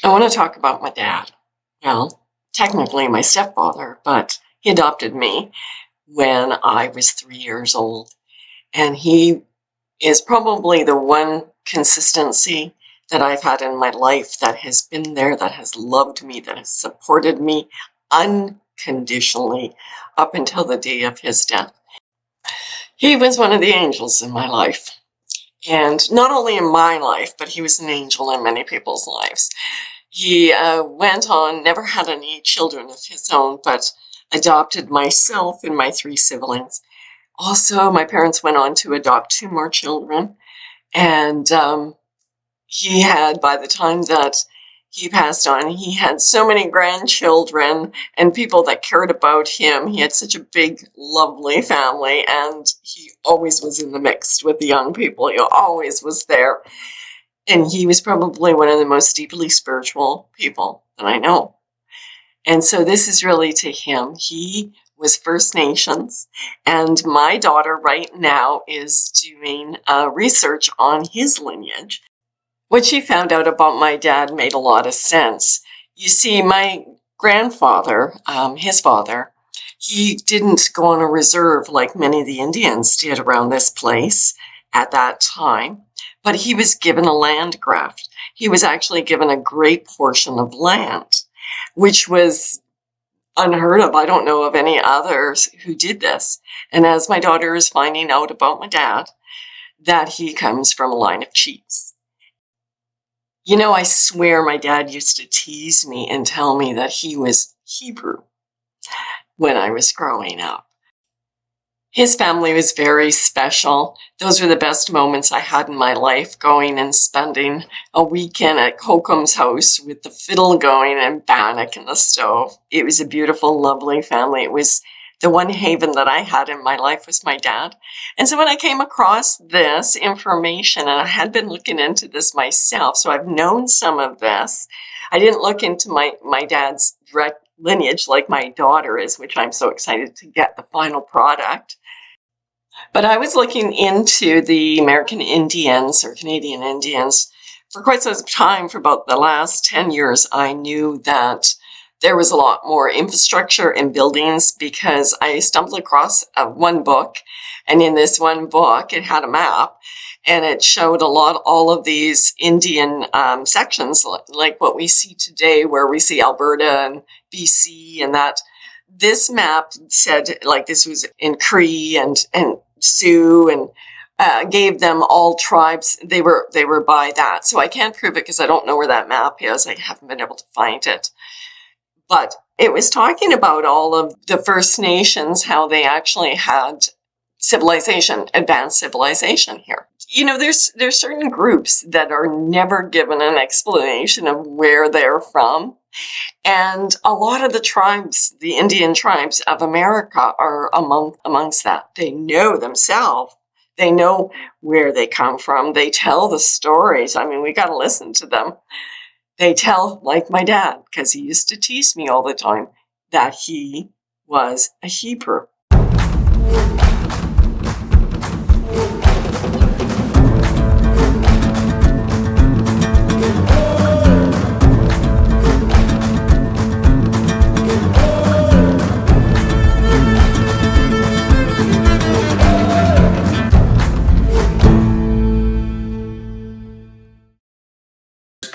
I want to talk about my dad. Well, technically my stepfather, but he adopted me when I was 3 years old. And he is probably the one consistency that I've had in my life that has been there, that has loved me, that has supported me unconditionally up until the day of his death. He was one of the angels in my life. And not only in my life, but he was an angel in many people's lives. He went on, never had any children of his own, but adopted myself and my three siblings. Also, my parents went on to adopt two more children. And he had, by the time that he passed on, he had so many grandchildren and people that cared about him. He had such a big, lovely family, and he always was in the mix with the young people. He always was there. And he was probably one of the most deeply spiritual people that I know. And so this is really to him. He was First Nations, and my daughter right now is doing research on his lineage. What she found out about my dad made a lot of sense. You see, my grandfather, his father, he didn't go on a reserve like many of the Indians did around this place at that time, but he was given a land graft. He was actually given a great portion of land, which was unheard of. I don't know of any others who did this. And as my daughter is finding out about my dad, that he comes from a line of chiefs. You know, I swear my dad used to tease me and tell me that he was Hebrew when I was growing up. His family was very special. Those were the best moments I had in my life, going and spending a weekend at Kokum's house with the fiddle going and bannock in the stove. It was a beautiful, lovely family. It was the one haven that I had in my life was my dad. And so when I came across this information, and I had been looking into this myself, so I've known some of this. I didn't look into my dad's direct lineage like my daughter is, which I'm so excited to get the final product. But I was looking into the American Indians or Canadian Indians for quite some time. For about the last 10 years, I knew that there was a lot more infrastructure and buildings because I stumbled across one book. And in this one book, it had a map and it showed all of these Indian sections like what we see today, where we see Alberta and BC, and that this map said like this was in Cree and Sioux, and gave them all tribes. They were by that. So I can't prove it because I don't know where that map is. I haven't been able to find it. But it was talking about all of the First Nations, how they actually had civilization, advanced civilization here. You know, there's certain groups that are never given an explanation of where they're from. And a lot of the tribes, the Indian tribes of America, are amongst that. They know themselves. They know where they come from. They tell the stories. I mean, we got to listen to them. They tell, like my dad, because he used to tease me all the time, that he was a Hebrew.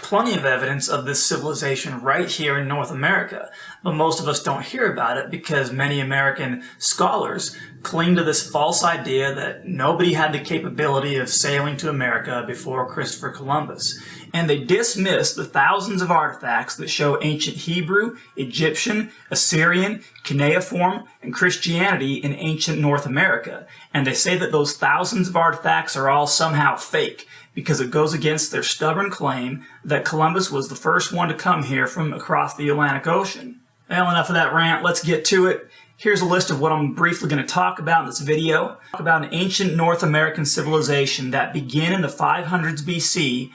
Plenty of evidence of this civilization right here in North America, but most of us don't hear about it because many American scholars cling to this false idea that nobody had the capability of sailing to America before Christopher Columbus, and they dismiss the thousands of artifacts that show ancient Hebrew, Egyptian, Assyrian, cuneiform, and Christianity in ancient North America, and they say that those thousands of artifacts are all somehow fake, because it goes against their stubborn claim that Columbus was the first one to come here from across the Atlantic Ocean. Well, enough of that rant, let's get to it. Here's a list of what I'm briefly going to talk about in this video. Talk about an ancient North American civilization that began in the 500s BC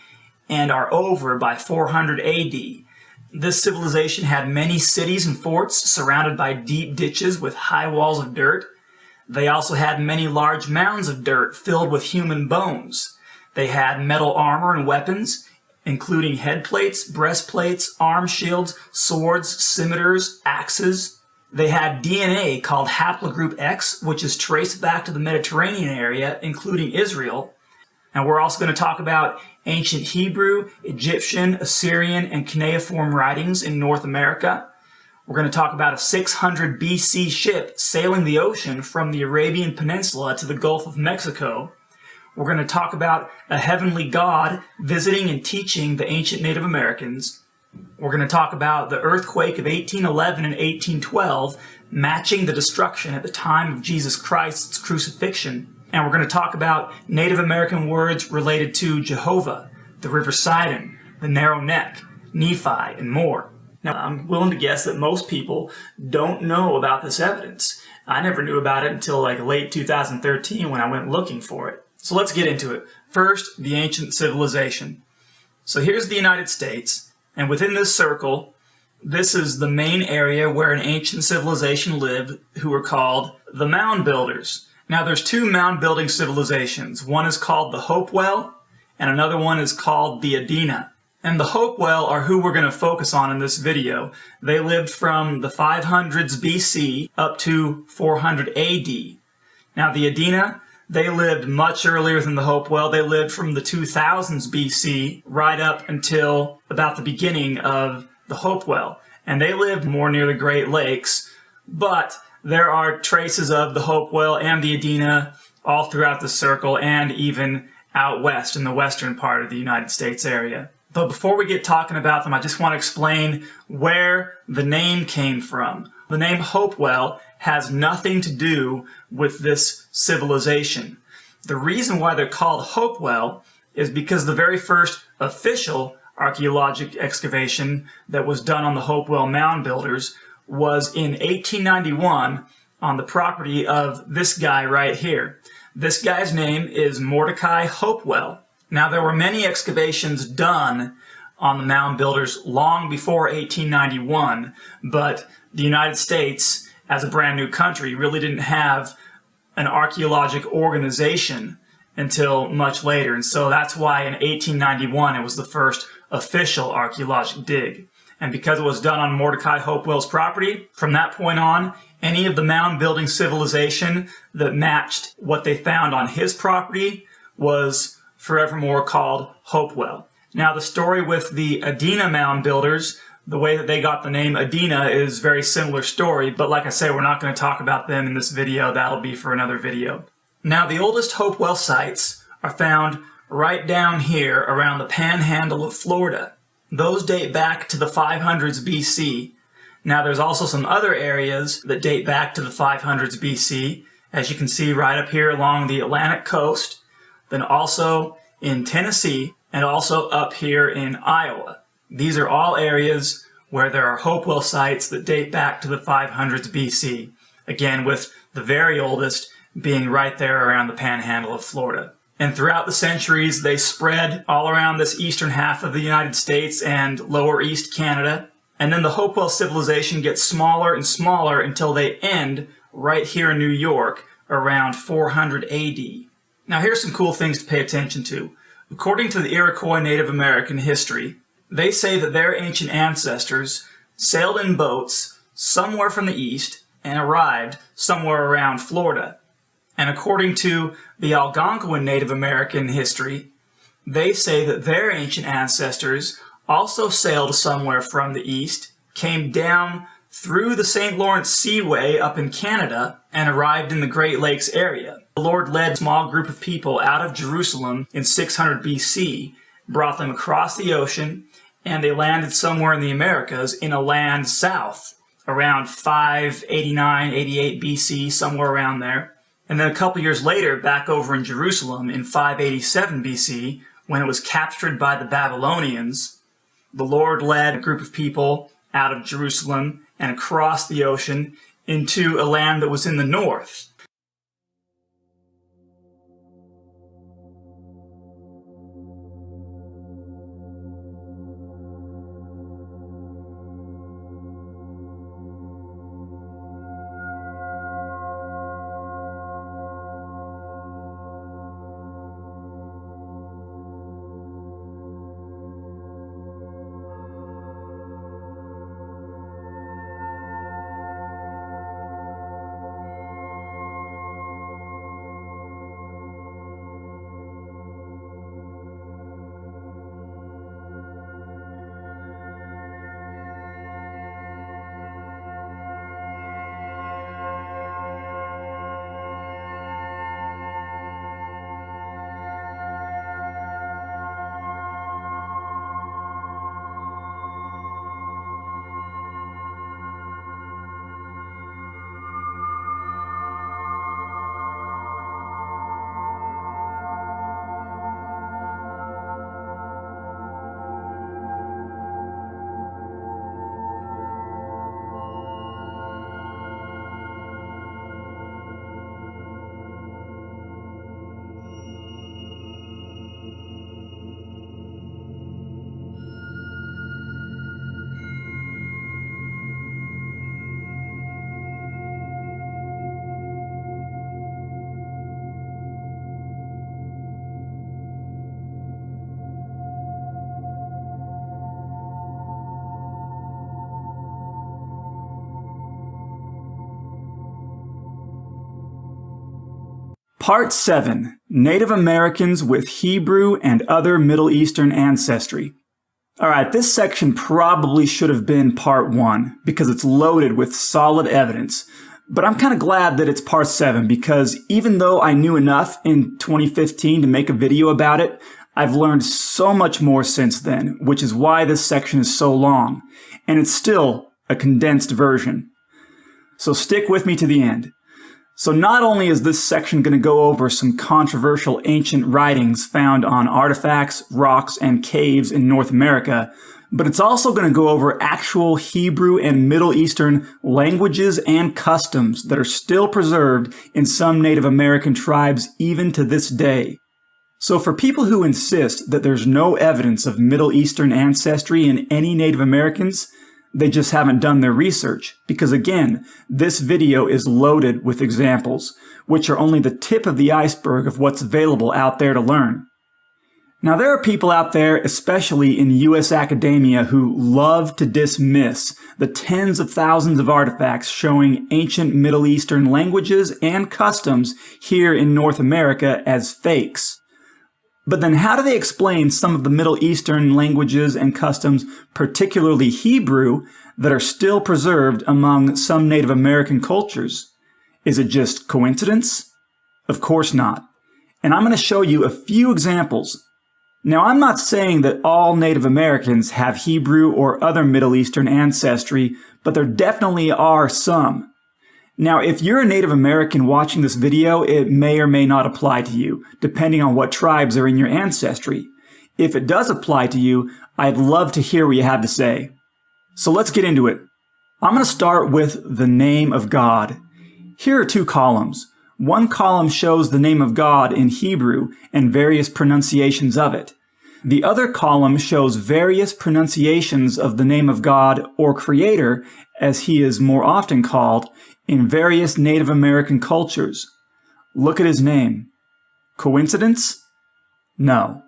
and are over by 400 AD. This civilization had many cities and forts surrounded by deep ditches with high walls of dirt. They also had many large mounds of dirt filled with human bones. They had metal armor and weapons, including head plates, breastplates, arm shields, swords, scimitars, axes. They had DNA called haplogroup X, which is traced back to the Mediterranean area, including Israel. And we're also going to talk about ancient Hebrew, Egyptian, Assyrian, and cuneiform writings in North America. We're going to talk about a 600 BC ship sailing the ocean from the Arabian Peninsula to the Gulf of Mexico. We're going to talk about a heavenly God visiting and teaching the ancient Native Americans. We're going to talk about the earthquake of 1811 and 1812, matching the destruction at the time of Jesus Christ's crucifixion. And we're going to talk about Native American words related to Jehovah, the River Sidon, the Narrow Neck, Nephi, and more. Now, I'm willing to guess that most people don't know about this evidence. I never knew about it until like late 2013 when I went looking for it. So let's get into it. First, the ancient civilization. So here's the United States, and within this circle, this is the main area where an ancient civilization lived who were called the Mound Builders. Now there's two mound building civilizations. One is called the Hopewell, and another one is called the Adena. And the Hopewell are who we're going to focus on in this video. They lived from the 500s BC up to 400 AD. Now the Adena, they lived much earlier than the Hopewell. They lived from the 2000s BC right up until about the beginning of the Hopewell. And they lived more near the Great Lakes, but there are traces of the Hopewell and the Adena all throughout the circle and even out west in the western part of the United States area. But before we get talking about them, I just want to explain where the name came from. The name Hopewell has nothing to do with this civilization. The reason why they're called Hopewell is because the very first official archaeologic excavation that was done on the Hopewell Mound Builders was in 1891 on the property of this guy right here. This guy's name is Mordecai Hopewell. Now, there were many excavations done on the Mound Builders long before 1891, but the United States, as a brand new country, really didn't have an archaeologic organization until much later. And so that's why in 1891 it was the first official archaeologic dig. And because it was done on Mordecai Hopewell's property, from that point on, any of the mound building civilization that matched what they found on his property was forevermore called Hopewell. Now, the story with the Adena mound builders, the way that they got the name Adena is a very similar story, but like I say, we're not going to talk about them in this video. That'll be for another video. Now, the oldest Hopewell sites are found right down here around the panhandle of Florida. Those date back to the 500s BC. Now, there's also some other areas that date back to the 500s BC, as you can see right up here along the Atlantic coast, then also in Tennessee, and also up here in Iowa. These are all areas where there are Hopewell sites that date back to the 500s BC, again with the very oldest being right there around the panhandle of Florida. And throughout the centuries, they spread all around this eastern half of the United States and lower east Canada. And then the Hopewell civilization gets smaller and smaller until they end right here in New York around 400 AD. Now, here's some cool things to pay attention to. According to the Iroquois Native American history, they say that their ancient ancestors sailed in boats somewhere from the east and arrived somewhere around Florida. And according to the Algonquin Native American history, they say that their ancient ancestors also sailed somewhere from the east, came down through the St. Lawrence Seaway up in Canada, and arrived in the Great Lakes area. The Lord led a small group of people out of Jerusalem in 600 BC, brought them across the ocean, and they landed somewhere in the Americas in a land south, around 589, 88 BC, somewhere around there. And then a couple years later, back over in Jerusalem in 587 BC, when it was captured by the Babylonians, the Lord led a group of people out of Jerusalem and across the ocean into a land that was in the north. Part 7. Native Americans with Hebrew and other Middle Eastern ancestry. Alright, this section probably should have been Part 1 because it's loaded with solid evidence. But I'm kind of glad that it's Part 7 because even though I knew enough in 2015 to make a video about it, I've learned so much more since then, which is why this section is so long. And it's still a condensed version. So stick with me to the end. So not only is this section going to go over some controversial ancient writings found on artifacts, rocks, and caves in North America, but it's also going to go over actual Hebrew and Middle Eastern languages and customs that are still preserved in some Native American tribes even to this day. So for people who insist that there's no evidence of Middle Eastern ancestry in any Native Americans, they just haven't done their research, because again, this video is loaded with examples, which are only the tip of the iceberg of what's available out there to learn. Now there are people out there, especially in US academia, who love to dismiss the tens of thousands of artifacts showing ancient Middle Eastern languages and customs here in North America as fakes. But then how do they explain some of the Middle Eastern languages and customs, particularly Hebrew, that are still preserved among some Native American cultures? Is it just coincidence? Of course not. And I'm going to show you a few examples. Now, I'm not saying that all Native Americans have Hebrew or other Middle Eastern ancestry, but there definitely are some. Now, if you're a Native American watching this video, it may or may not apply to you, depending on what tribes are in your ancestry. If it does apply to you, I'd love to hear what you have to say. So let's get into it. I'm going to start with the name of God. Here are two columns. One column shows the name of God in Hebrew and various pronunciations of it. The other column shows various pronunciations of the name of God or Creator, as he is more often called, in various Native American cultures. Look at his name. Coincidence? No.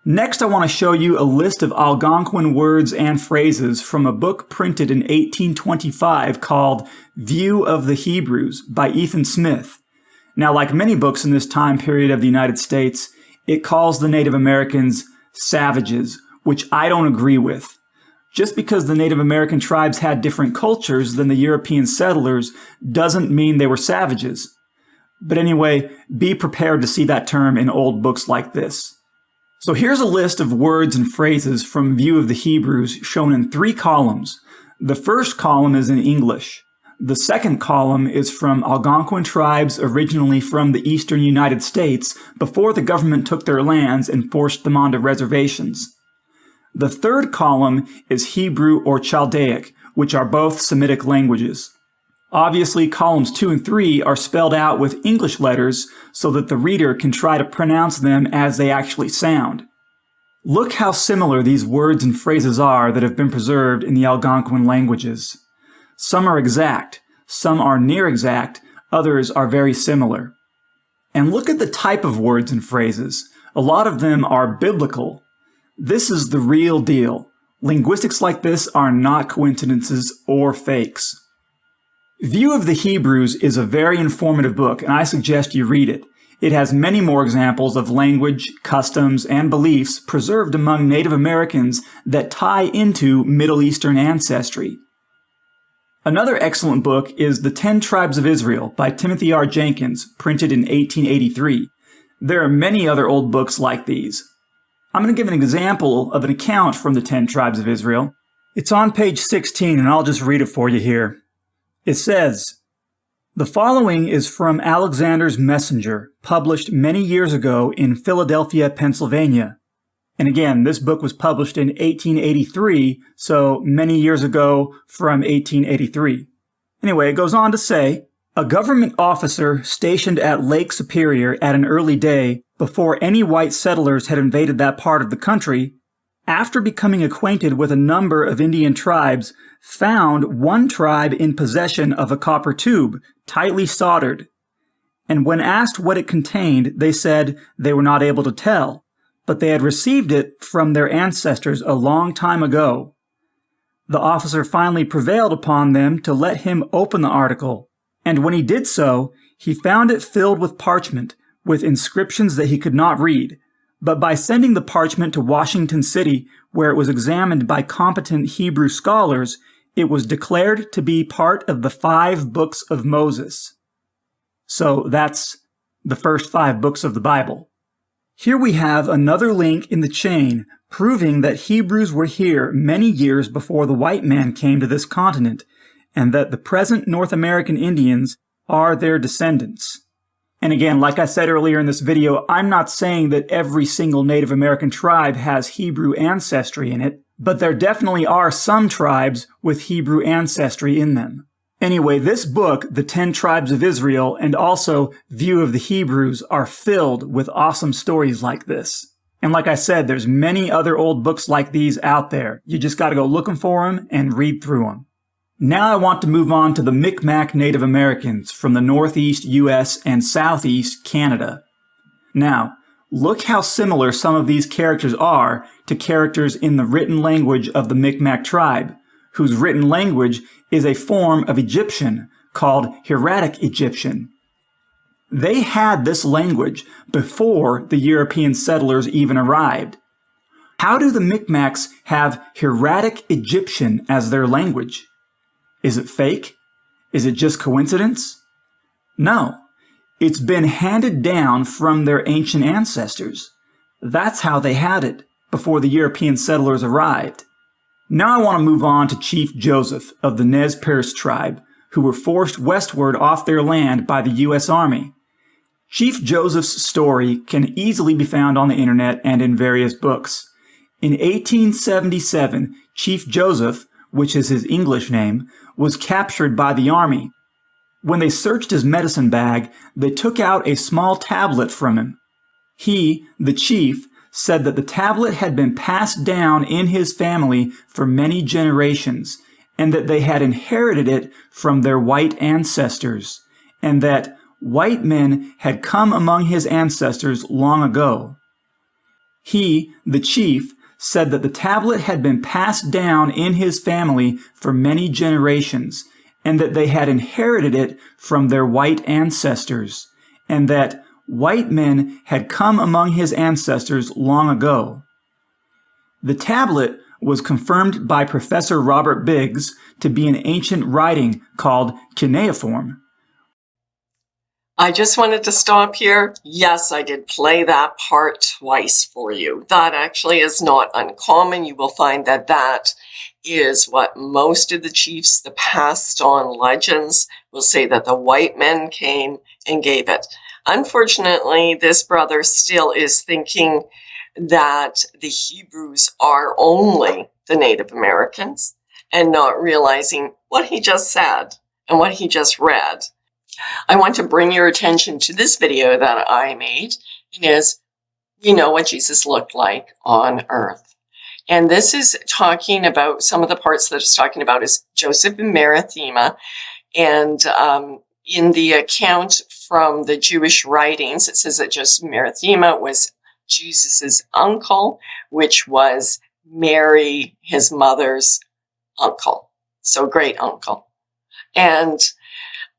Next, I want to show you a list of Algonquin words and phrases from a book printed in 1825 called View of the Hebrews by Ethan Smith. Now, like many books in this time period of the United States, it calls the Native Americans savages, which I don't agree with. Just because the Native American tribes had different cultures than the European settlers doesn't mean they were savages. But anyway, be prepared to see that term in old books like this. So here's a list of words and phrases from View of the Hebrews shown in 3 columns. The first column is in English. The second column is from Algonquin tribes originally from the eastern United States before the government took their lands and forced them onto reservations. The third column is Hebrew or Chaldaic, which are both Semitic languages. Obviously, columns 2 and 3 are spelled out with English letters so that the reader can try to pronounce them as they actually sound. Look how similar these words and phrases are that have been preserved in the Algonquin languages. Some are exact, some are near exact, others are very similar. And look at the type of words and phrases. A lot of them are biblical. This is the real deal. Linguistics like this are not coincidences or fakes. View of the Hebrews is a very informative book, and I suggest you read it. It has many more examples of language, customs, and beliefs preserved among Native Americans that tie into Middle Eastern ancestry. Another excellent book is The 10 Tribes of Israel by Timothy R. Jenkins, printed in 1883. There are many other old books like these. I'm going to give an example of an account from the 10 Tribes of Israel. It's on page 16, and I'll just read it for you here. It says, "The following is from Alexander's Messenger, published many years ago in Philadelphia, Pennsylvania." And again, this book was published in 1883, so many years ago from 1883. Anyway, it goes on to say, "A government officer stationed at Lake Superior at an early day, before any white settlers had invaded that part of the country, after becoming acquainted with a number of Indian tribes, found one tribe in possession of a copper tube, tightly soldered. And when asked what it contained, they said they were not able to tell, but they had received it from their ancestors a long time ago. The officer finally prevailed upon them to let him open the article, and when he did so, He found it filled with parchment, with inscriptions that he could not read, but by sending the parchment to Washington City, where it was examined by competent Hebrew scholars, it was declared to be part of the 5 books of Moses. So that's the first 5 books of the Bible. Here we have another link in the chain proving that Hebrews were here many years before the white man came to this continent, and that the present North American Indians are their descendants. And again, like I said earlier in this video, I'm not saying that every single Native American tribe has Hebrew ancestry in it, but there definitely are some tribes with Hebrew ancestry in them. Anyway, this book, The 10 Tribes of Israel, and also View of the Hebrews, are filled with awesome stories like this. And like I said, there's many other old books like these out there. You just gotta go looking for them and read through them. Now I want to move on to the Micmac Native Americans from the Northeast US and Southeast Canada. Now, look how similar some of these characters are to characters in the written language of the Micmac tribe, whose written language is a form of Egyptian called Hieratic Egyptian. They had this language before the European settlers even arrived. How do the Micmacs have Hieratic Egyptian as their language? Is it fake? Is it just coincidence? No. It's been handed down from their ancient ancestors. That's how they had it before the European settlers arrived. Now I want to move on to Chief Joseph of the Nez Perce tribe, who were forced westward off their land by the U.S. Army. Chief Joseph's story can easily be found on the internet and in various books. In 1877, Chief Joseph, which is his English name, was captured by the army. When they searched his medicine bag, they took out a small tablet from him. He, the chief, said that the tablet had been passed down in his family for many generations, and that they had inherited it from their white ancestors, and that white men had come among his ancestors long ago. He, the chief, said that the tablet had been passed down in his family for many generations, and that they had inherited it from their white ancestors, and that white men had come among his ancestors long ago. The tablet was confirmed by Professor Robert Biggs to be an ancient writing called cuneiform. I just wanted to stop here. Yes, I did play that part twice for you. That actually is not uncommon. You will find that that is what most of the chiefs, the passed on legends, will say, that the white men came and gave it. Unfortunately, this brother still is thinking that the Hebrews are only the Native Americans and not realizing what he just said and what he just read. I want to bring your attention to this video that I made. It is, we know what Jesus looked like on earth. And this is talking about some of the parts that it's talking about is Joseph and Marimathema. And in the account from the Jewish writings, it says that Joseph and Marimathema was Jesus's uncle, which was Mary, his mother's uncle. So great uncle. And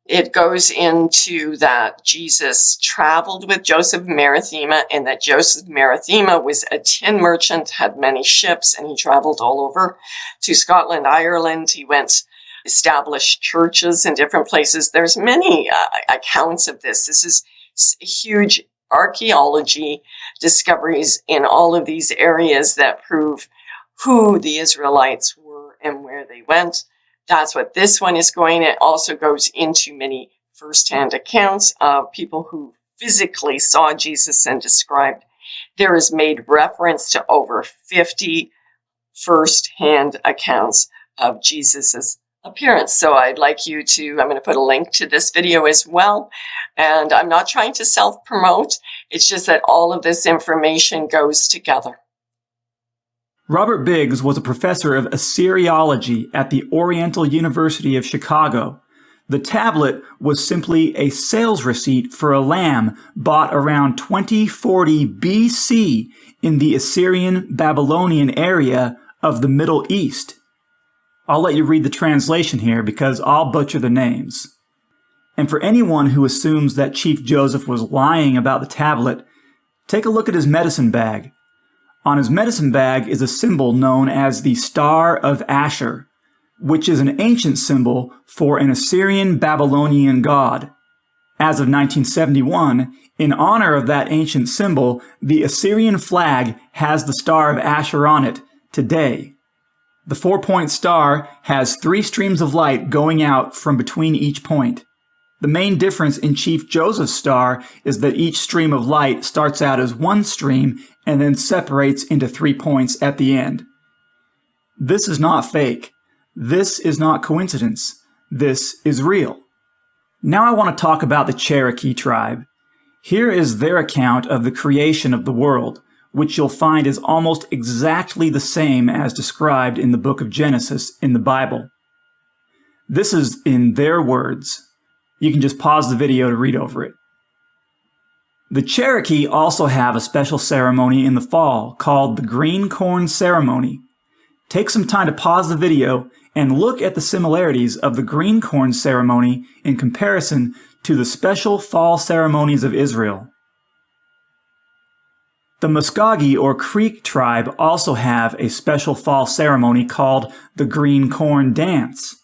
it goes into that Jesus traveled with Joseph of Marimathema, and that Joseph of Marimathema was a tin merchant, had many ships, and he traveled all over to Scotland, Ireland. He went established churches in different places. There's many accounts of this. This is huge archaeology discoveries in all of these areas that prove who the Israelites were and where they went. That's what this one is going. It also goes into many firsthand accounts of people who physically saw Jesus and described. There is made reference to over 50 firsthand accounts of Jesus's appearance. So I'd like you to, I'm going to put a link to this video as well. And I'm not trying to self-promote. It's just that all of this information goes together. Robert Biggs was a professor of Assyriology at the Oriental University of Chicago. The tablet was simply a sales receipt for a lamb bought around 2040 BC in the Assyrian-Babylonian area of the Middle East. I'll let you read the translation here because I'll butcher the names. And for anyone who assumes that Chief Joseph was lying about the tablet, take a look at his medicine bag. On his medicine bag is a symbol known as the Star of Asher, which is an ancient symbol for an Assyrian Babylonian god. As of 1971, in honor of that ancient symbol, the Assyrian flag has the Star of Asher on it today. The 4-point star has 3 streams of light going out from between each point. The main difference in Chief Joseph's star is that each stream of light starts out as one stream and then separates into 3 points at the end. This is not fake. This is not coincidence. This is real. Now I want to talk about the Cherokee tribe. Here is their account of the creation of the world, which you'll find is almost exactly the same as described in the book of Genesis in the Bible. This is in their words. You can just pause the video to read over it. The Cherokee also have a special ceremony in the fall called the Green Corn Ceremony. Take some time to pause the video and look at the similarities of the Green Corn Ceremony in comparison to the special fall ceremonies of Israel. The Muskogee or Creek tribe also have a special fall ceremony called the Green Corn Dance.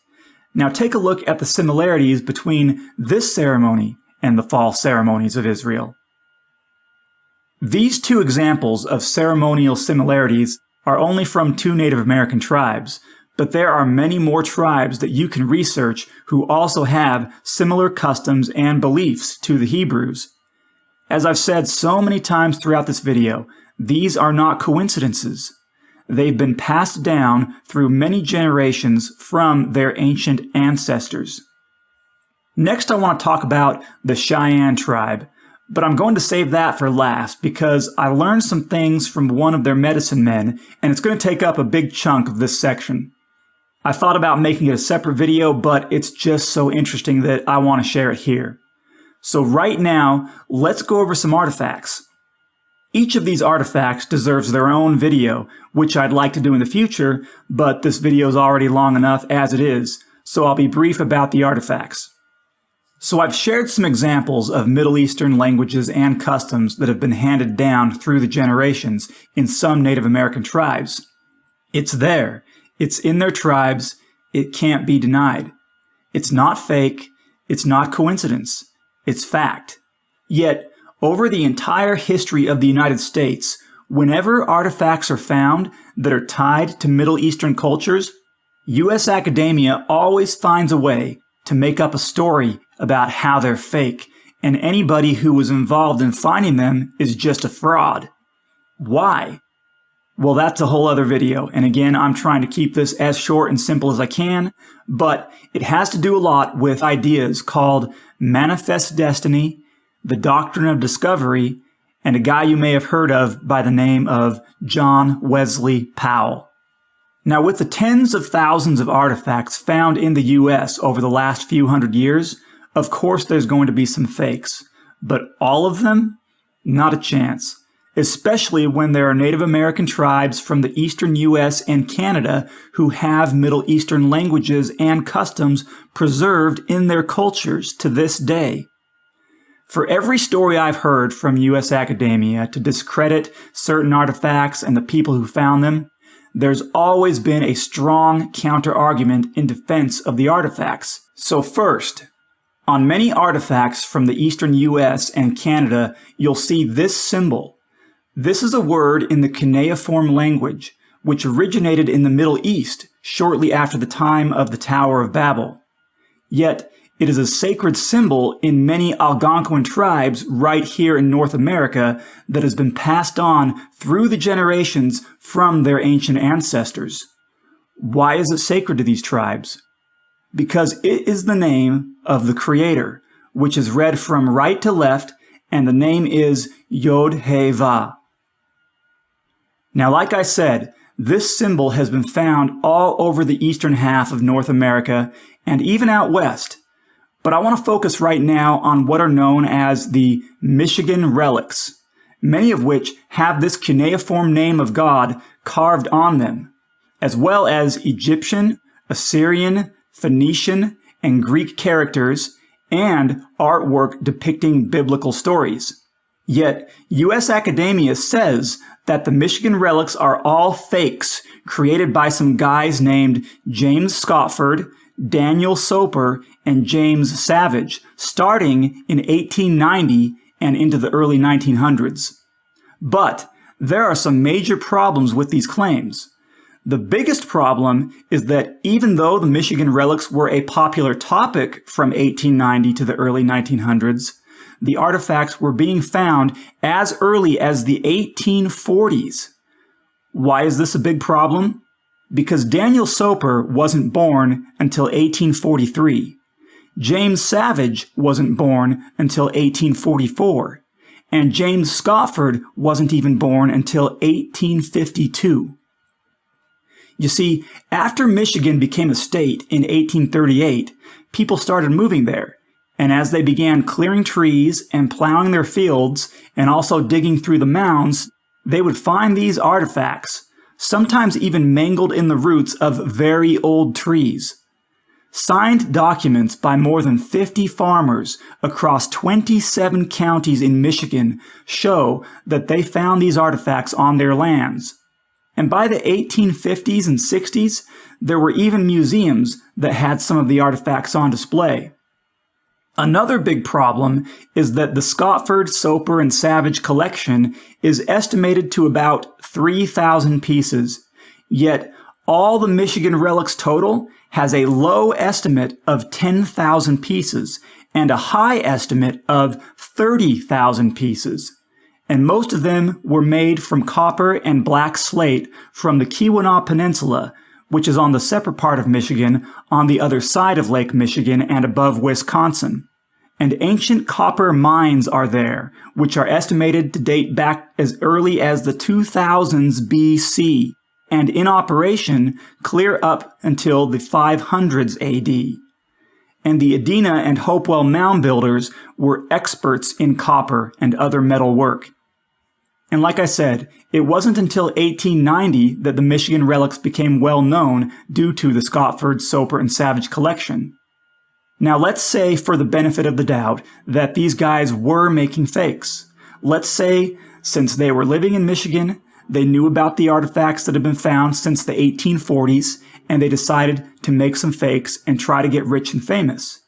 Now take a look at the similarities between this ceremony and the fall ceremonies of Israel. These 2 examples of ceremonial similarities are only from 2 Native American tribes, but there are many more tribes that you can research who also have similar customs and beliefs to the Hebrews. As I've said so many times throughout this video, these are not coincidences. They've been passed down through many generations from their ancient ancestors. Next, I want to talk about the Cheyenne tribe, but I'm going to save that for last because I learned some things from one of their medicine men, and it's going to take up a big chunk of this section. I thought about making it a separate video, but it's just so interesting that I want to share it here. So right now, let's go over some artifacts. Each of these artifacts deserves their own video, which I'd like to do in the future, but this video is already long enough as it is, so I'll be brief about the artifacts. So I've shared some examples of Middle Eastern languages and customs that have been handed down through the generations in some Native American tribes. It's there. It's in their tribes. It can't be denied. It's not fake. It's not coincidence. It's fact. Yet, over the entire history of the United States, whenever artifacts are found that are tied to Middle Eastern cultures, U.S. academia always finds a way to make up a story about how they're fake, and anybody who was involved in finding them is just a fraud. Why? Well, that's a whole other video, and again, I'm trying to keep this as short and simple as I can, but it has to do a lot with ideas called manifest destiny, the doctrine of discovery, and a guy you may have heard of by the name of John Wesley Powell. Now, with the tens of thousands of artifacts found in the U.S. over the last few hundred years, of course there's going to be some fakes. But all of them? Not a chance. Especially when there are Native American tribes from the eastern U.S. and Canada who have Middle Eastern languages and customs preserved in their cultures to this day. For every story I've heard from U.S. academia to discredit certain artifacts and the people who found them, there's always been a strong counter-argument in defense of the artifacts. So first, on many artifacts from the eastern U.S. and Canada, you'll see this symbol. This is a word in the cuneiform language, which originated in the Middle East shortly after the time of the Tower of Babel. Yet, it is a sacred symbol in many Algonquin tribes right here in North America that has been passed on through the generations from their ancient ancestors. Why is it sacred to these tribes? Because it is the name of the Creator, which is read from right to left, and the name is Yod-Heh-Vah. Now, like I said, this symbol has been found all over the eastern half of North America and even out west. But I want to focus right now on what are known as the Michigan relics, many of which have this cuneiform name of God carved on them, as well as Egyptian, Assyrian, Phoenician, and Greek characters, and artwork depicting biblical stories. Yet, U.S. academia says that the Michigan relics are all fakes created by some guys named James Scotford, Daniel Soper, and James Savage, starting in 1890 and into the early 1900s. But there are some major problems with these claims. The biggest problem is that even though the Michigan relics were a popular topic from 1890 to the early 1900s, the artifacts were being found as early as the 1840s. Why is this a big problem? Because Daniel Soper wasn't born until 1843. James Savage wasn't born until 1844. And James Scotford wasn't even born until 1852. You see, after Michigan became a state in 1838, people started moving there. And as they began clearing trees and plowing their fields and also digging through the mounds, they would find these artifacts, sometimes even mangled in the roots of very old trees. Signed documents by more than 50 farmers across 27 counties in Michigan show that they found these artifacts on their lands. And by the 1850s and 60s, there were even museums that had some of the artifacts on display. Another big problem is that the Scotford, Soper, and Savage collection is estimated to about 3,000 pieces, yet all the Michigan relics total has a low estimate of 10,000 pieces and a high estimate of 30,000 pieces. And most of them were made from copper and black slate from the Keweenaw Peninsula, which is on the separate part of Michigan on the other side of Lake Michigan and above Wisconsin. And ancient copper mines are there, which are estimated to date back as early as the 2000s BC, and in operation clear up until the 500s AD. And the Adena and Hopewell mound builders were experts in copper and other metal work. And like I said, it wasn't until 1890 that the Michigan relics became well known due to the Scotford, Soper, and Savage collection. Now let's say, for the benefit of the doubt, that these guys were making fakes. Let's say, since they were living in Michigan, they knew about the artifacts that had been found since the 1840s, and they decided to make some fakes and try to get rich and famous.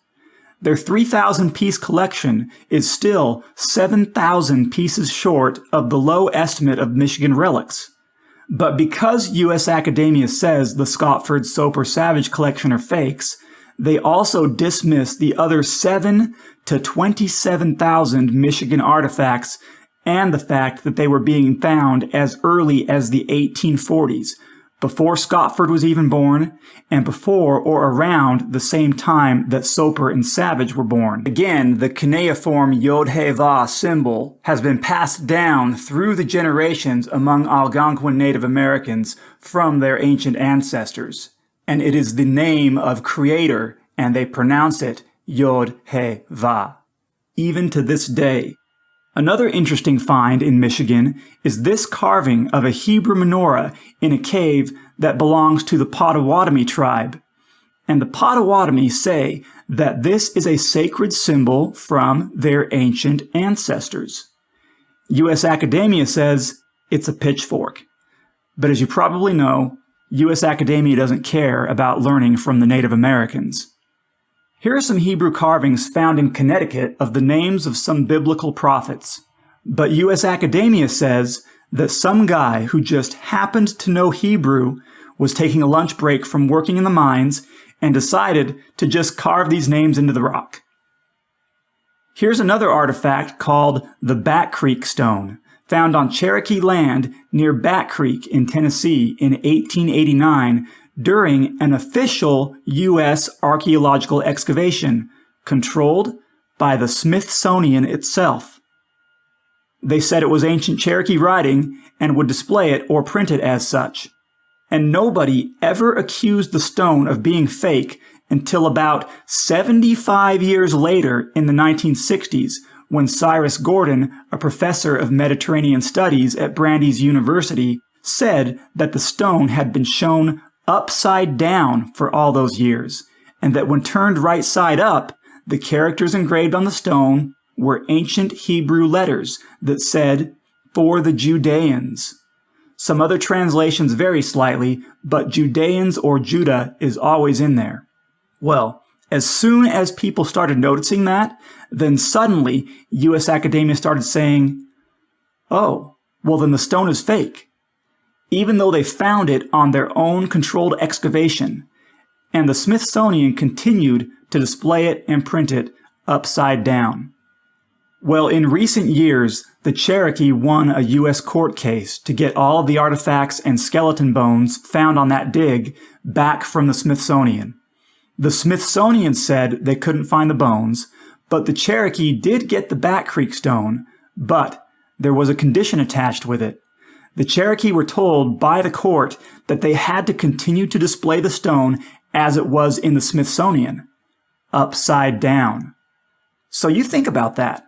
Their 3,000-piece collection is still 7,000 pieces short of the low estimate of Michigan relics. But because U.S. academia says the Scotford, Soper, Savage collection are fakes, they also dismiss the other 7,000 to 27,000 Michigan artifacts and the fact that they were being found as early as the 1840s, before Scotford was even born, and before or around the same time that Soper and Savage were born. Again, the cuneiform Yod-Heh-Vah symbol has been passed down through the generations among Algonquin Native Americans from their ancient ancestors, and it is the name of Creator, and they pronounce it Yod-Heh-Vah, even to this day. Another interesting find in Michigan is this carving of a Hebrew menorah in a cave that belongs to the Potawatomi tribe. And the Potawatomi say that this is a sacred symbol from their ancient ancestors. U.S. academia says it's a pitchfork. But as you probably know, U.S. academia doesn't care about learning from the Native Americans. Here are some Hebrew carvings found in Connecticut of the names of some biblical prophets. But U.S. academia says that some guy who just happened to know Hebrew was taking a lunch break from working in the mines and decided to just carve these names into the rock. Here's another artifact called the Bat Creek Stone, found on Cherokee land near Bat Creek in Tennessee in 1889 during an official U.S. archaeological excavation controlled by the Smithsonian itself. They said it was ancient Cherokee writing and would display it or print it as such. And nobody ever accused the stone of being fake until about 75 years later in the 1960s, when Cyrus Gordon, a professor of Mediterranean studies at Brandeis University, said that the stone had been shown upside down for all those years, and that when turned right side up, the characters engraved on the stone were ancient Hebrew letters that said, "For the Judeans." Some other translations vary slightly, but Judeans or Judah is always in there. Well, as soon as people started noticing that, then suddenly US academia started saying, "Oh, well then the stone is fake," even though they found it on their own controlled excavation, and the Smithsonian continued to display it and print it upside down. Well, in recent years, the Cherokee won a U.S. court case to get all of the artifacts and skeleton bones found on that dig back from the Smithsonian. The Smithsonian said they couldn't find the bones, but the Cherokee did get the Back Creek stone, but there was a condition attached with it. The Cherokee were told by the court that they had to continue to display the stone as it was in the Smithsonian, upside down. So you think about that.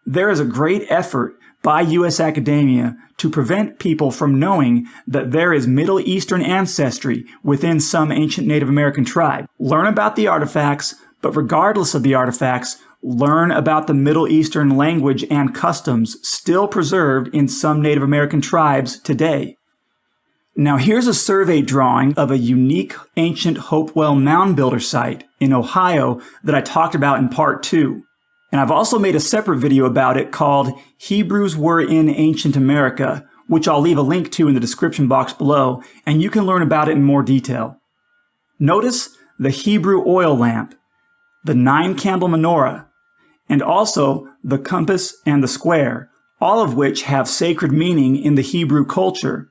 There is a great effort by U.S. academia to prevent people from knowing that there is Middle Eastern ancestry within some ancient Native American tribe. Learn about the artifacts, but regardless of the artifacts, learn about the Middle Eastern language and customs still preserved in some Native American tribes today. Now here's a survey drawing of a unique ancient Hopewell mound builder site in Ohio that I talked about in part 2. And I've also made a separate video about it called Hebrews Were in Ancient America, which I'll leave a link to in the description box below, and you can learn about it in more detail. Notice the Hebrew oil lamp, the 9-candle menorah, and also the compass and the square, all of which have sacred meaning in the Hebrew culture.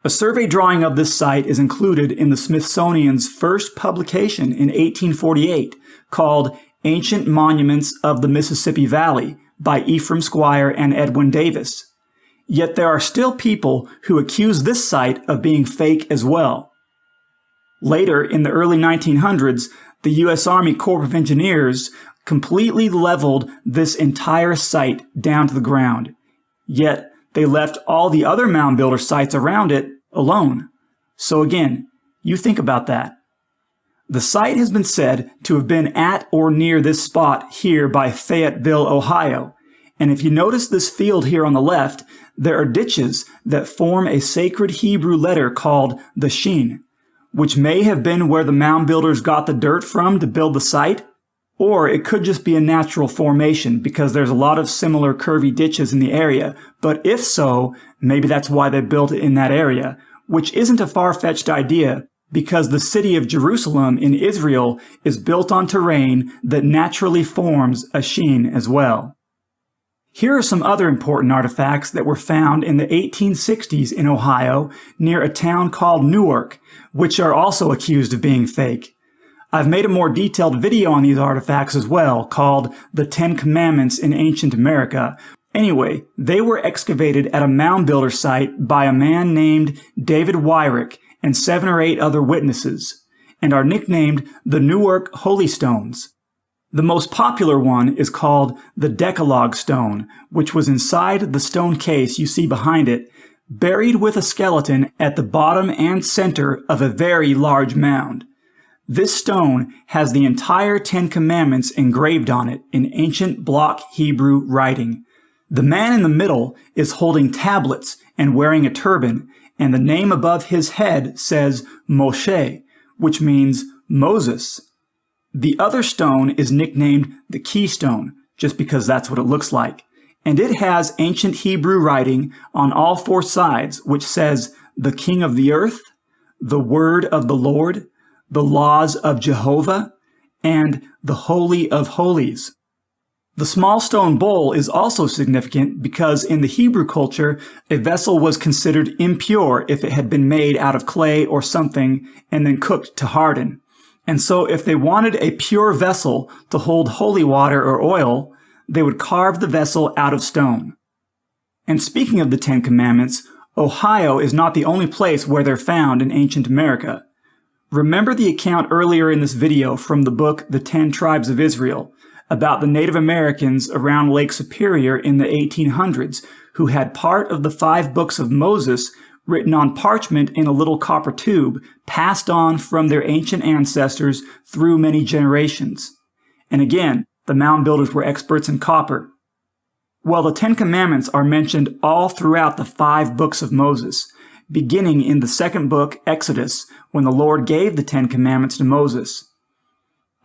A survey drawing of this site is included in the Smithsonian's first publication in 1848 called Ancient Monuments of the Mississippi Valley by Ephraim Squire and Edwin Davis. Yet there are still people who accuse this site of being fake as well. Later, in the early 1900s, the U.S. Army Corps of Engineers completely leveled this entire site down to the ground. Yet they left all the other mound builder sites around it alone. So again, you think about that. The site has been said to have been at or near this spot here by Fayetteville, Ohio. And if you notice this field here on the left, there are ditches that form a sacred Hebrew letter called the Shin, which may have been where the mound builders got the dirt from to build the site, or it could just be a natural formation because there's a lot of similar curvy ditches in the area. But if so, maybe that's why they built it in that area, which isn't a far-fetched idea, because the city of Jerusalem in Israel is built on terrain that naturally forms a Shin as well. Here are some other important artifacts that were found in the 1860s in Ohio near a town called Newark, which are also accused of being fake. I've made a more detailed video on these artifacts as well, called The 10 Commandments in Ancient America. Anyway, they were excavated at a mound builder site by a man named David Wyrick and 7 or 8 other witnesses, and are nicknamed the Newark Holy Stones. The most popular one is called the Decalogue Stone, which was inside the stone case you see behind it, buried with a skeleton at the bottom and center of a very large mound. This stone has the entire 10 Commandments engraved on it in ancient block Hebrew writing. The man in the middle is holding tablets and wearing a turban, and the name above his head says Moshe, which means Moses. The other stone is nicknamed the Keystone, just because that's what it looks like. And it has ancient Hebrew writing on all 4 sides, which says the King of the Earth, the Word of the Lord, the Laws of Jehovah, and the Holy of Holies. The small stone bowl is also significant because in the Hebrew culture, a vessel was considered impure if it had been made out of clay or something and then cooked to harden. And so if they wanted a pure vessel to hold holy water or oil, they would carve the vessel out of stone. And speaking of the 10 Commandments, Ohio is not the only place where they're found in ancient America. Remember the account earlier in this video from the book The 10 Tribes of Israel about the Native Americans around Lake Superior in the 1800s who had part of the 5 books of Moses written on parchment in a little copper tube passed on from their ancient ancestors through many generations. And again, the mound builders were experts in copper. Well, the Ten Commandments are mentioned all throughout the 5 books of Moses, beginning in the second book, Exodus, when the Lord gave the Ten Commandments to Moses.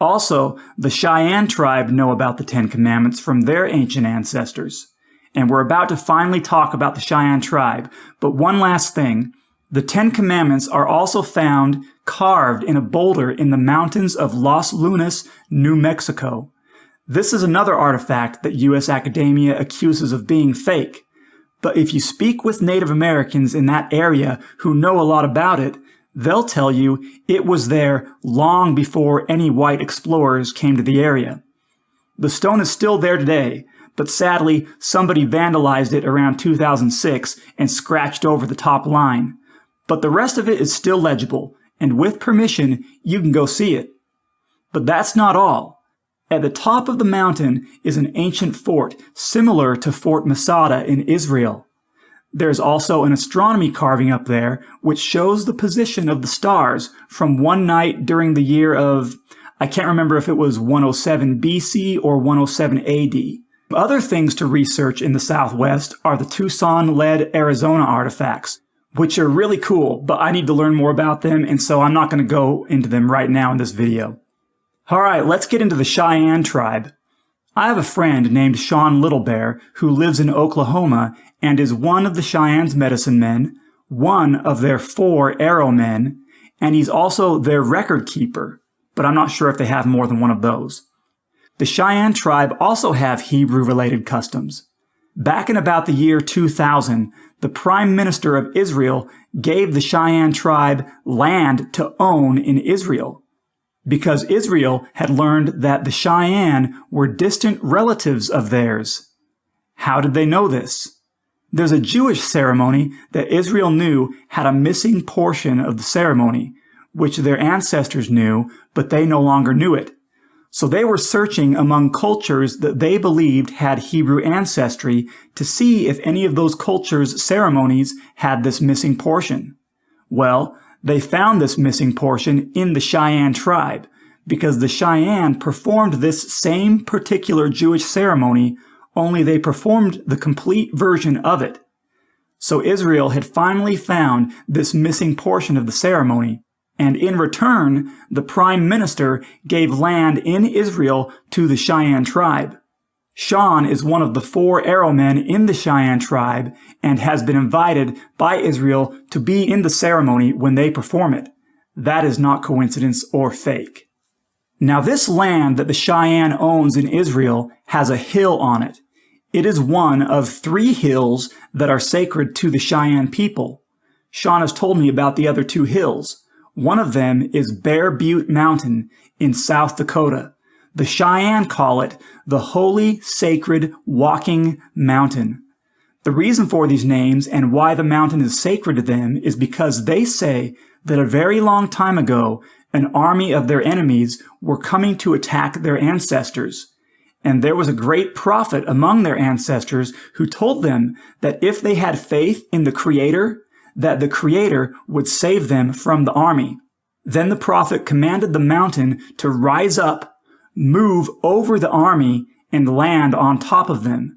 Also, the Cheyenne tribe know about the Ten Commandments from their ancient ancestors. And we're about to finally talk about the Cheyenne tribe, but one last thing. The Ten Commandments are also found carved in a boulder in the mountains of Los Lunas, New Mexico. This is another artifact that U.S. academia accuses of being fake. But if you speak with Native Americans in that area who know a lot about it, they'll tell you it was there long before any white explorers came to the area. The stone is still there today, but sadly, somebody vandalized it around 2006 and scratched over the top line. But the rest of it is still legible, and with permission, you can go see it. But that's not all. At the top of the mountain is an ancient fort similar to Fort Masada in Israel. There's also an astronomy carving up there which shows the position of the stars from one night during the year of, I can't remember if it was 107 BC or 107 AD. Other things to research in the Southwest are the Tucson-led Arizona artifacts, which are really cool, but I need to learn more about them, and so I'm not going to go into them right now in this video. Alright, let's get into the Cheyenne tribe. I have a friend named Sean Littlebear who lives in Oklahoma and is one of the Cheyenne's medicine men, one of their 4 arrow men, and he's also their record keeper, but I'm not sure if they have more than one of those. The Cheyenne tribe also have Hebrew-related customs. Back in about the year 2000, the Prime Minister of Israel gave the Cheyenne tribe land to own in Israel, because Israel had learned that the Cheyenne were distant relatives of theirs. How did they know this? There's a Jewish ceremony that Israel knew had a missing portion of the ceremony, which their ancestors knew, but they no longer knew it. So they were searching among cultures that they believed had Hebrew ancestry to see if any of those cultures' ceremonies had this missing portion. Well, they found this missing portion in the Cheyenne tribe, because the Cheyenne performed this same particular Jewish ceremony, only they performed the complete version of it. So Israel had finally found this missing portion of the ceremony, and in return, the Prime Minister gave land in Israel to the Cheyenne tribe. Sean is one of the 4 arrow men in the Cheyenne tribe and has been invited by Israel to be in the ceremony when they perform it. That is not coincidence or fake. Now this land that the Cheyenne owns in Israel has a hill on it. It is one of 3 hills that are sacred to the Cheyenne people. Sean has told me about the other 2 hills. One of them is Bear Butte Mountain in South Dakota. The Cheyenne call it the Holy Sacred Walking Mountain. The reason for these names and why the mountain is sacred to them is because they say that a very long time ago, an army of their enemies were coming to attack their ancestors. And there was a great prophet among their ancestors who told them that if they had faith in the Creator, that the Creator would save them from the army. Then the prophet commanded the mountain to rise up, move over the army, and land on top of them.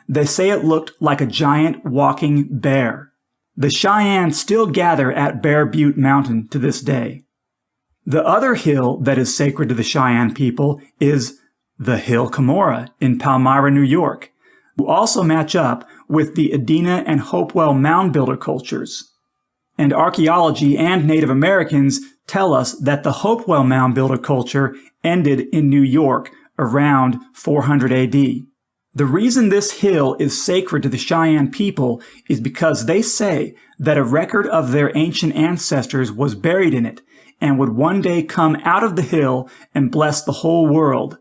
They say it looked like a giant walking bear. The Cheyenne still gather at Bear Butte Mountain to this day. The other hill that is sacred to the Cheyenne people is the Hill Cumorah in Palmyra, New York, who also match up with the Adena and Hopewell mound builder cultures. And archaeology and Native Americans tell us that the Hopewell mound builder culture ended in New York around 400 AD. The reason this hill is sacred to the Cheyenne people is because they say that a record of their ancient ancestors was buried in it and would one day come out of the hill and bless the whole world.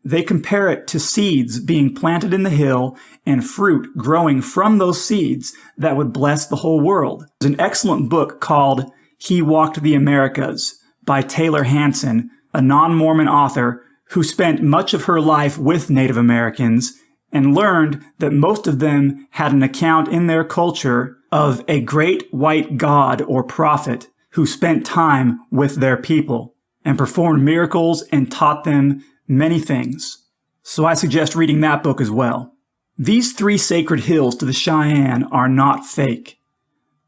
They compare it to seeds being planted in the hill and fruit growing from those seeds that would bless the whole world. There's an excellent book called He Walked the Americas by Taylor Hanson, a non-Mormon author who spent much of her life with Native Americans and learned that most of them had an account in their culture of a great white god or prophet who spent time with their people and performed miracles and taught them many things. So I suggest reading that book as well. These 3 sacred hills to the Cheyenne are not fake.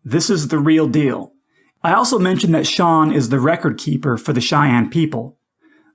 This is the real deal. I also mentioned that Sean is the record keeper for the Cheyenne people.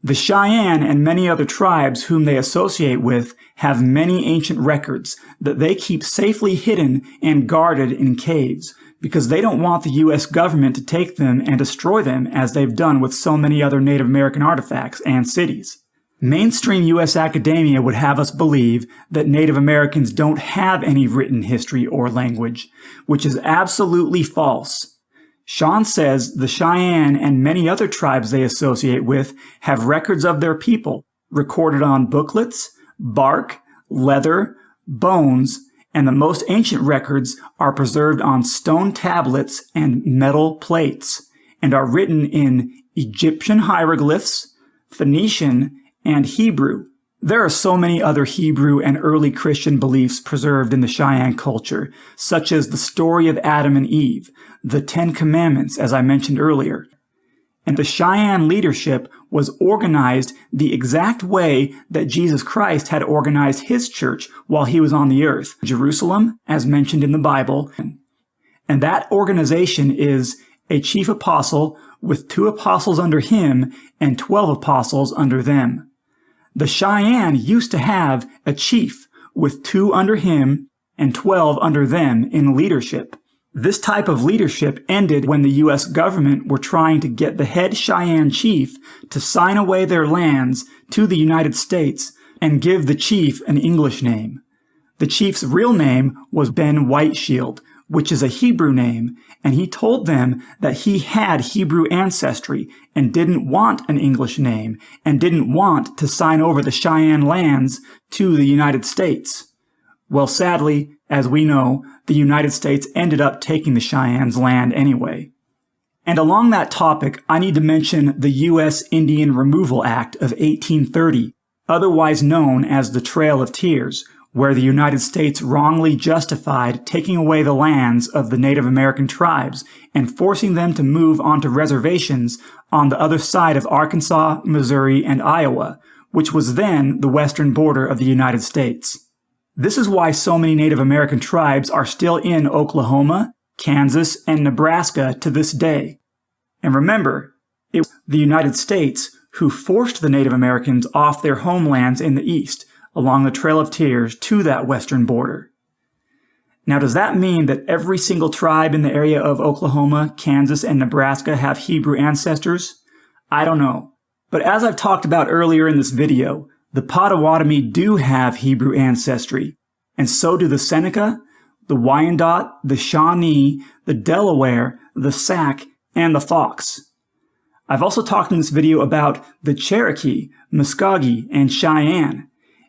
The Cheyenne and many other tribes whom they associate with have many ancient records that they keep safely hidden and guarded in caves because they don't want the U.S. government to take them and destroy them as they've done with so many other Native American artifacts and cities. Mainstream U.S. academia would have us believe that Native Americans don't have any written history or language, which is absolutely false. Sean says the Cheyenne and many other tribes they associate with have records of their people recorded on booklets, bark, leather, bones, and the most ancient records are preserved on stone tablets and metal plates and are written in Egyptian hieroglyphs, Phoenician, and Hebrew. There are so many other Hebrew and early Christian beliefs preserved in the Cheyenne culture, such as the story of Adam and Eve, the 10 Commandments, as I mentioned earlier. And the Cheyenne leadership was organized the exact way that Jesus Christ had organized his church while he was on the earth, Jerusalem, as mentioned in the Bible. And that organization is a chief apostle with 2 apostles under him and 12 apostles under them. The Cheyenne used to have a chief with 2 under him and 12 under them in leadership. This type of leadership ended when the U.S. government were trying to get the head Cheyenne chief to sign away their lands to the United States and give the chief an English name. The chief's real name was Ben Whiteshield, which is a Hebrew name, and he told them that he had Hebrew ancestry and didn't want an English name and didn't want to sign over the Cheyenne lands to the United States. Well, sadly, as we know, the United States ended up taking the Cheyenne's land anyway. And along that topic, I need to mention the U.S. Indian Removal Act of 1830, otherwise known as the Trail of Tears, where the United States wrongly justified taking away the lands of the Native American tribes and forcing them to move onto reservations on the other side of Arkansas, Missouri, and Iowa, which was then the western border of the United States. This is why so many Native American tribes are still in Oklahoma, Kansas, and Nebraska to this day. And remember, it was the United States who forced the Native Americans off their homelands in the east, along the Trail of Tears to that western border. Now, does that mean that every single tribe in the area of Oklahoma, Kansas, and Nebraska have Hebrew ancestors? I don't know. But as I've talked about earlier in this video, the Potawatomi do have Hebrew ancestry, and so do the Seneca, the Wyandot, the Shawnee, the Delaware, the Sac, and the Fox. I've also talked in this video about the Cherokee, Muskogee, and Cheyenne,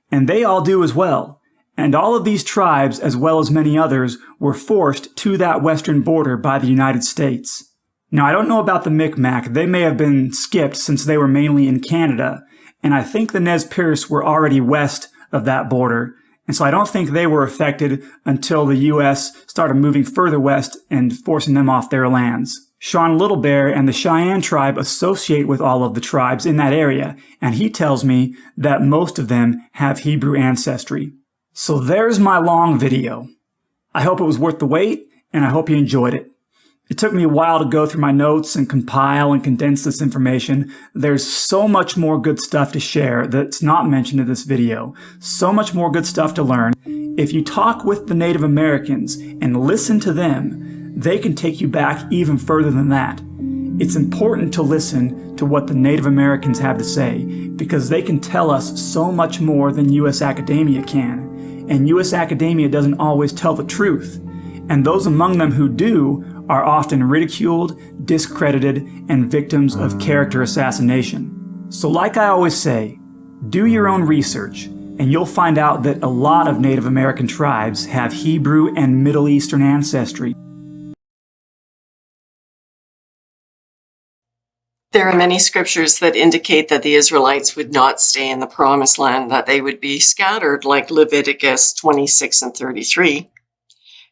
and they all do as well. And all of these tribes, as well as many others, were forced to that western border by the United States. Now, I don't know about the Micmac. They may have been skipped since they were mainly in Canada, and I think the Nez Perce were already west of that border, and so I don't think they were affected until the U.S. started moving further west and forcing them off their lands. Sean Little Bear and the Cheyenne tribe associate with all of the tribes in that area, and he tells me that most of them have Hebrew ancestry. So there's my long video. I hope it was worth the wait, and I hope you enjoyed it. It took me a while to go through my notes and compile and condense this information. There's so much more good stuff to share that's not mentioned in this video. So much more good stuff to learn. If you talk with the Native Americans and listen to them, they can take you back even further than that. It's important to listen to what the Native Americans have to say because they can tell us so much more than U.S. academia can. And U.S. academia doesn't always tell the truth. And those among them who do are often ridiculed, discredited, and victims of character assassination. So like I always say, do your own research, and you'll find out that a lot of Native American tribes have Hebrew and Middle Eastern ancestry. There are many scriptures that indicate that the Israelites would not stay in the promised land, that they would be scattered, like Leviticus 26 and 33.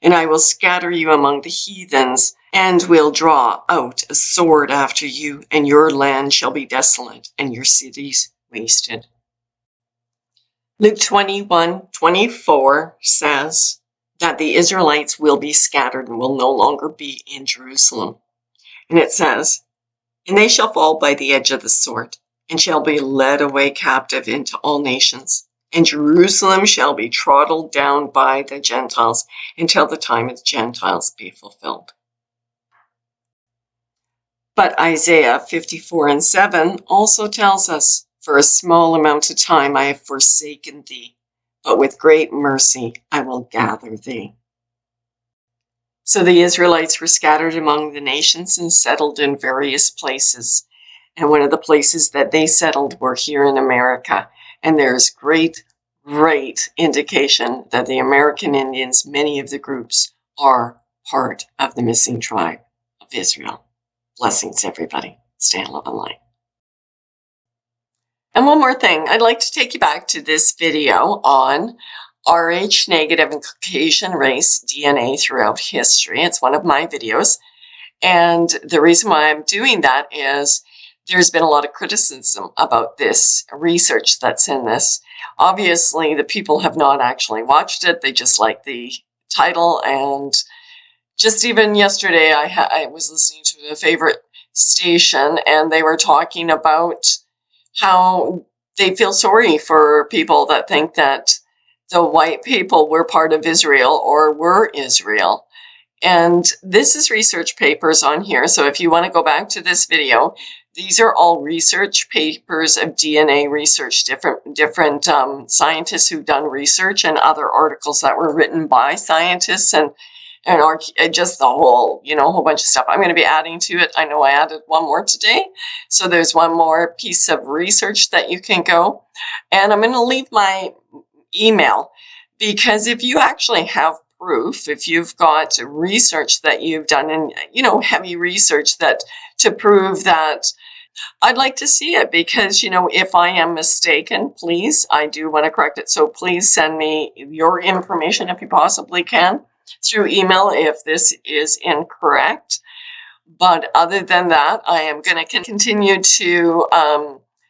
And I will scatter you among the heathens, and will draw out a sword after you, and your land shall be desolate, and your cities wasted. Luke 21:24 says that the Israelites will be scattered and will no longer be in Jerusalem. And it says, "And they shall fall by the edge of the sword, and shall be led away captive into all nations. And Jerusalem shall be trodden down by the Gentiles until the time of the Gentiles be fulfilled." But Isaiah 54:7 also tells us, "For a small amount of time I have forsaken thee, but with great mercy I will gather thee." So the Israelites were scattered among the nations and settled in various places. And one of the places that they settled were here in America. And there's great indication that the American Indians, many of the groups, are part of the missing tribe of Israel. Blessings, everybody. Stay in love and light. And one more thing, I'd like to take you back to this video on Rh negative and Caucasian race DNA throughout history. It's one of my videos. And the reason why I'm doing that is there's been a lot of criticism about this research that's in this. Obviously, the people have not actually watched it. They just like the title. And just even yesterday, I was listening to a favorite station, and they were talking about how they feel sorry for people that think that the white people were part of Israel or were Israel. And this is research papers on here. So if you want to go back to this video, these are all research papers of DNA research, different scientists who've done research, and other articles that were written by scientists, and just the whole, whole bunch of stuff. I'm going to be adding to it. I know I added one more today. So there's one more piece of research that you can go. And I'm going to leave my email, because if you actually have proof, if you've got research that you've done, and heavy research that to prove that, I'd like to see it, because if I am mistaken, please, I do want to correct it. So please send me your information if you possibly can through email if this is incorrect. But other than that, I am going to continue to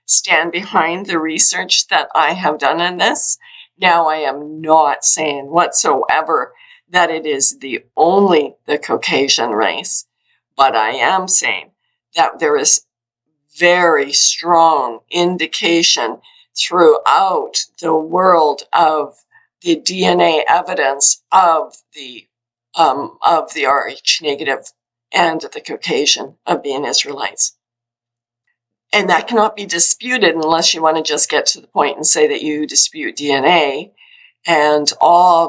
stand behind the research that I have done in this. Now, I am not saying whatsoever that it is only the Caucasian race, but I am saying that there is very strong indication throughout the world of the DNA evidence of the Rh negative and the Caucasian of being Israelites. And that cannot be disputed unless you want to just get to the point and say that you dispute DNA. And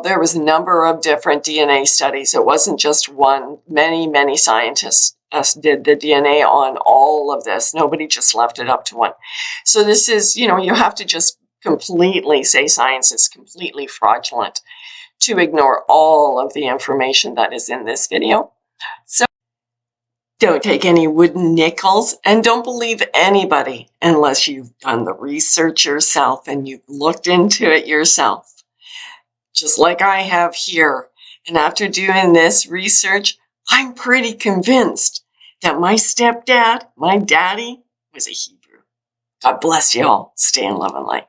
there was a number of different DNA studies. It wasn't just one. Many scientists did the DNA on all of this. Nobody just left it up to one. So this is, you have to just completely say science is completely fraudulent to ignore all of the information that is in this video. So don't take any wooden nickels, and don't believe anybody unless you've done the research yourself and you've looked into it yourself, just like I have here. And after doing this research, I'm pretty convinced that my stepdad, my daddy, was a Hebrew. God bless you all. Stay in love and light.